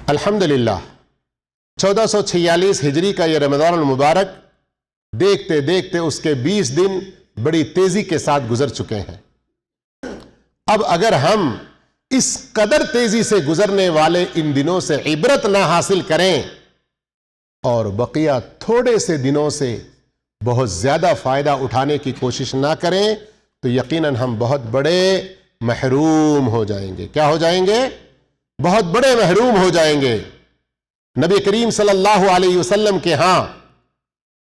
الحمدللہ 1446 ہجری کا یہ رمضان المبارک دیکھتے دیکھتے اس کے 20 دن بڑی تیزی کے ساتھ گزر چکے ہیں۔ اب اگر ہم اس قدر تیزی سے گزرنے والے ان دنوں سے عبرت نہ حاصل کریں اور بقیہ تھوڑے سے دنوں سے بہت زیادہ فائدہ اٹھانے کی کوشش نہ کریں تو یقیناً ہم بہت بڑے محروم ہو جائیں گے۔ کیا ہو جائیں گے؟ بہت بڑے محروم ہو جائیں گے۔ نبی کریم صلی اللہ علیہ وسلم کے ہاں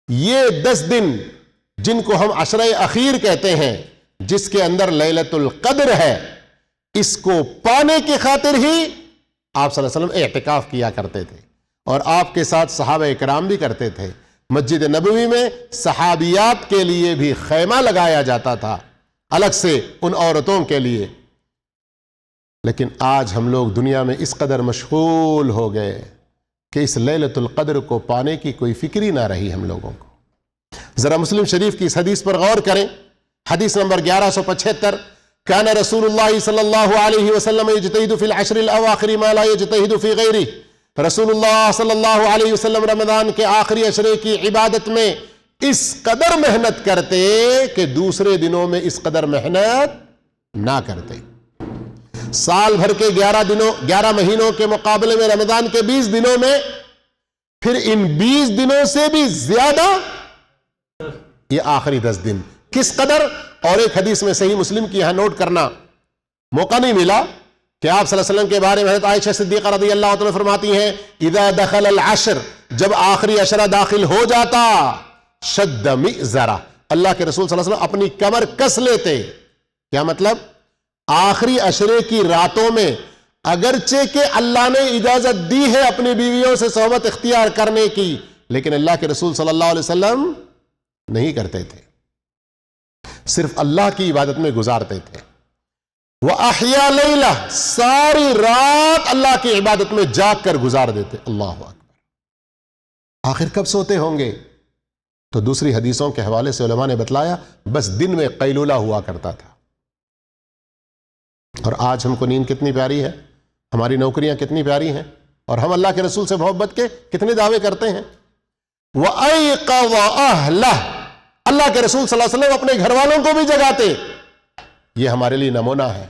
یہ 10 دن جن کو ہم عشرہ اخیر کہتے ہیں، جس کے اندر لیلۃ القدر ہے، اس کو پانے کی خاطر ہی آپ صلی اللہ علیہ وسلم اعتکاف کیا کرتے تھے، اور آپ کے ساتھ صحابہ اکرام بھی کرتے تھے۔ مسجد نبوی میں صحابیات کے لیے بھی خیمہ لگایا جاتا تھا الگ سے ان عورتوں کے لیے۔ لیکن آج ہم لوگ دنیا میں اس قدر مشغول ہو گئے کہ اس لیلۃ القدر کو پانے کی کوئی فکر ہی نہ رہی ہم لوگوں کو۔ ذرا مسلم شریف کی اس حدیث پر غور کریں، حدیث نمبر 1175، کان رسول اللہ صلی اللہ علیہ وسلم یجتہد فی العشر الاواخر ما لا یجتہد فی غیرہ۔ رسول اللہ صلی اللہ علیہ وسلم رمضان کے آخری عشرے کی عبادت میں اس قدر محنت کرتے کہ دوسرے دنوں میں اس قدر محنت نہ کرتے۔ سال بھر کے 11 مہینوں کے مقابلے میں رمضان کے 20 دنوں میں، پھر ان 20 دنوں سے بھی زیادہ یہ آخری 10 دن کس قدر۔ اور ایک حدیث میں صحیح مسلم کی یہاں نوٹ کرنا موقع نہیں ملا کہ آپ صلی اللہ علیہ وسلم کے بارے میں حضرت عائشہ صدیقہ رضی اللہ عنہا فرماتی ہیں، اذا دخل العشر، جب آخری عشرہ داخل ہو جاتا، شد مئزرہ، اللہ کے رسول صلی اللہ علیہ وسلم اپنی کمر کس لیتے۔ کیا مطلب؟ آخری عشرے کی راتوں میں اگرچہ کہ اللہ نے اجازت دی ہے اپنی بیویوں سے صحبت اختیار کرنے کی، لیکن اللہ کے رسول صلی اللہ علیہ وسلم نہیں کرتے تھے، صرف اللہ کی عبادت میں گزارتے تھے۔ وَأَحْيَا لَيْلَةً، ساری رات اللہ کی عبادت میں جاگ کر گزار دیتے۔ اللہ اکبر۔ آخر کب سوتے ہوں گے؟ تو دوسری حدیثوں کے حوالے سے علماء نے بتلایا بس دن میں قیلولہ ہوا کرتا تھا۔ اور آج ہم کو نیند کتنی پیاری ہے، ہماری نوکریاں کتنی پیاری ہیں، اور ہم اللہ کے رسول سے محبت کے کتنے دعوے کرتے ہیں۔ وَأَيْقَظَ أَهْلَهُ، اللہ کے رسول صلی اللہ علیہ وسلم اپنے گھر والوں کو بھی جگاتے۔ یہ ہمارے لیے نمونہ ہے۔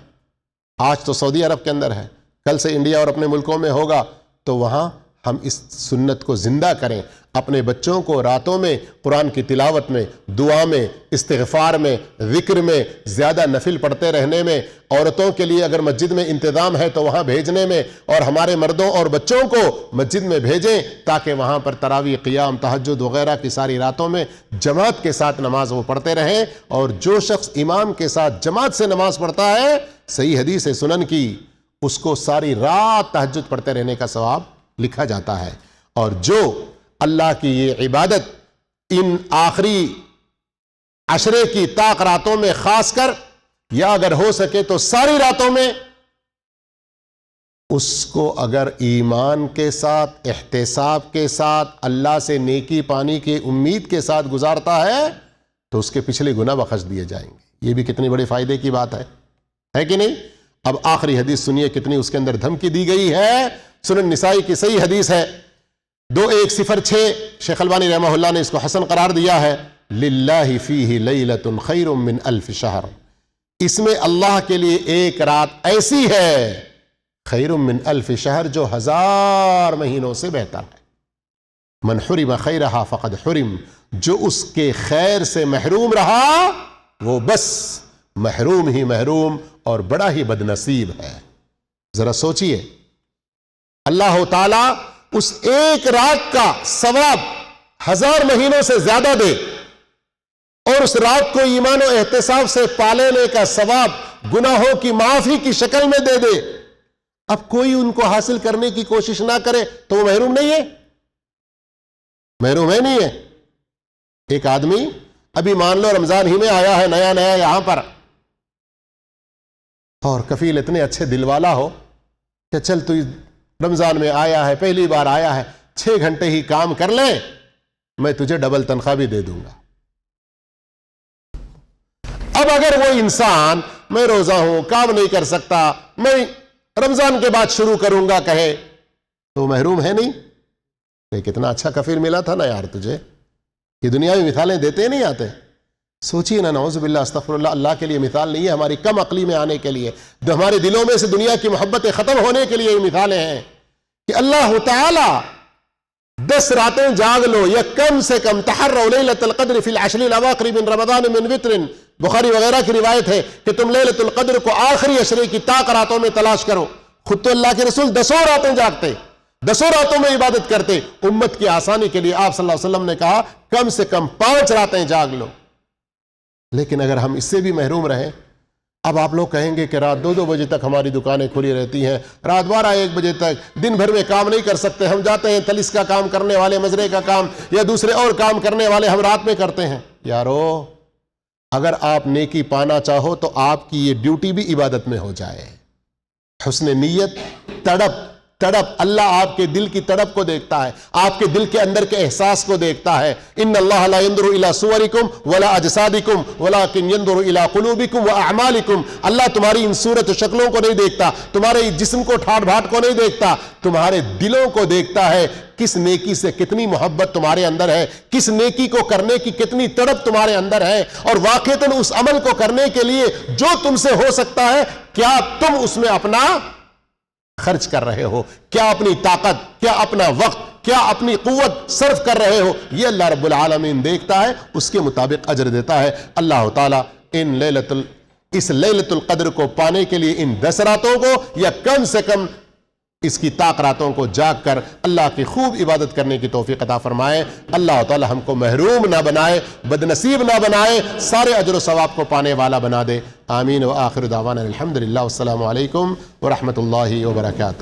آج تو سعودی عرب کے اندر ہے، کل سے انڈیا اور اپنے ملکوں میں ہوگا، تو وہاں ہم اس سنت کو زندہ کریں، اپنے بچوں کو راتوں میں قرآن کی تلاوت میں، دعا میں، استغفار میں، ذکر میں، زیادہ نفل پڑھتے رہنے میں، عورتوں کے لیے اگر مسجد میں انتظام ہے تو وہاں بھیجنے میں، اور ہمارے مردوں اور بچوں کو مسجد میں بھیجیں تاکہ وہاں پر تراویح، قیام، تہجد وغیرہ کی ساری راتوں میں جماعت کے ساتھ نماز وہ پڑھتے رہیں۔ اور جو شخص امام کے ساتھ جماعت سے نماز پڑھتا ہے، صحیح حدیث ہے سنن کی، اس کو ساری رات تہجد پڑھتے رہنے کا ثواب لکھا جاتا ہے۔ اور جو اللہ کی یہ عبادت ان آخری عشرے کی طاق راتوں میں خاص کر، یا اگر ہو سکے تو ساری راتوں میں، اس کو اگر ایمان کے ساتھ، احتساب کے ساتھ، اللہ سے نیکی پانے کی امید کے ساتھ گزارتا ہے تو اس کے پچھلے گناہ بخش دیے جائیں گے۔ یہ بھی کتنی بڑے فائدے کی بات ہے کہ نہیں؟ اب آخری حدیث سنیے، کتنی اس کے اندر دھمکی دی گئی ہے۔ سنن نسائی کی صحیح حدیث ہے 2106، شیخ البانی رحمہ اللہ نے اس کو حسن قرار دیا ہے۔ للہ فیہ لیلۃ خیر من الف شہر، اس میں اللہ کے لیے ایک رات ایسی ہے، خیر من الف شہر، جو 1000 مہینوں سے بہتر ہے۔ من حرم خیرہا فقد حرم، جو اس کے خیر سے محروم رہا وہ بس محروم ہی محروم اور بڑا ہی بد نصیب ہے۔ ذرا سوچئے، اللہ تعالیٰ اس ایک رات کا ثواب 1000 مہینوں سے زیادہ دے، اور اس رات کو ایمان و احتساب سے پالینے کا ثواب گناہوں کی معافی کی شکل میں دے دے۔ اب کوئی ان کو حاصل کرنے کی کوشش نہ کرے تو وہ محروم نہیں ہے؟ محروم ہے نہیں ہے؟ ایک آدمی ابھی مان لو رمضان ہی میں آیا ہے نیا یہاں پر، اور کفیل اتنے اچھے دل والا ہو کہ چل تو رمضان میں آیا ہے، پہلی بار آیا ہے، 6 گھنٹے ہی کام کر لیں، میں تجھے ڈبل تنخواہ بھی دے دوں گا۔ اب اگر وہ انسان میں روزہ ہوں، کام نہیں کر سکتا، میں رمضان کے بعد شروع کروں گا کہے، تو محروم ہے نہیں؟ کہ کتنا اچھا کفیل ملا تھا نا یار تجھے. یہ دنیا میں مثالیں دیتے نہیں آتے. سوچیے نا، نعوذ باللہ استغفر اللہ، اللہ کے لیے مثال نہیں ہے، ہماری کم عقلی میں آنے کے لیے، ہمارے دلوں میں سے دنیا کی محبتیں ختم ہونے کے لیے یہ مثالیں ہیں کہ اللہ تعالی 10 راتیں جاگ لو، یا کم سے کم تحروا لیلۃ القدر فی العشر الاواخر من رمضان من وتر. بخاری وغیرہ کی روایت ہے کہ تم لیلۃ القدر کو آخری عشرے کی طاق راتوں میں تلاش کرو. خود تو اللہ کے رسول 10 راتیں جاگتے، 10 راتوں میں عبادت کرتے. امت کی آسانی کے لیے آپ صلی اللہ علیہ وسلم نے کہا کم سے کم 5 راتیں جاگ لو. لیکن اگر ہم اس سے بھی محروم رہیں، اب آپ لوگ کہیں گے کہ رات 2-2 بجے تک ہماری دکانیں کھلی رہتی ہیں، رات 12-1 بجے تک دن بھر میں کام نہیں کر سکتے، ہم جاتے ہیں تلس کا کام کرنے والے، مزرے کا کام یا دوسرے اور کام کرنے والے ہم رات میں کرتے ہیں. یارو، اگر آپ نیکی پانا چاہو تو آپ کی یہ ڈیوٹی بھی عبادت میں ہو جائے. حسن نیت، تڑپ، اللہ آپ کے دل کی تڑپ کو دیکھتا ہے، آپ کے دل کے اندر کے احساس کو دیکھتا ہے. ان اللہ لا ينظر الى صورکم ولا اجسادکم ولكن ينظر الى قلوبکم واعمالکم. اللہ تمہاری ان صورت و شکلوں کو نہیں دیکھتا، تمہارے جسم کو ٹھاٹ بھاٹ کو نہیں دیکھتا، تمہارے دلوں کو دیکھتا ہے. کس نیکی سے کتنی محبت تمہارے اندر ہے، کس نیکی کو کرنے کی کتنی تڑپ تمہارے اندر ہے، اور واقعتاً اس عمل کو کرنے کے لیے جو تم سے ہو سکتا ہے کیا تم اس میں اپنا خرچ کر رہے ہو، کیا اپنی طاقت، کیا اپنا وقت، کیا اپنی قوت صرف کر رہے ہو. یہ اللہ رب العالمین دیکھتا ہے، اس کے مطابق اجر دیتا ہے. اللہ تعالیٰ اس لیلۃ القدر کو پانے کے لیے ان 10 راتوں کو یا کم سے کم اس کی طاق راتوں کو جاگ کر اللہ کی خوب عبادت کرنے کی توفیق عطا فرمائے. اللہ تعالی ہم کو محروم نہ بنائے، بدنصیب نہ بنائے، سارے اجر و ثواب کو پانے والا بنا دے. آمین. وآخر دعوانا الحمدللہ والسلام علیکم ورحمۃ اللہ وبرکاتہ.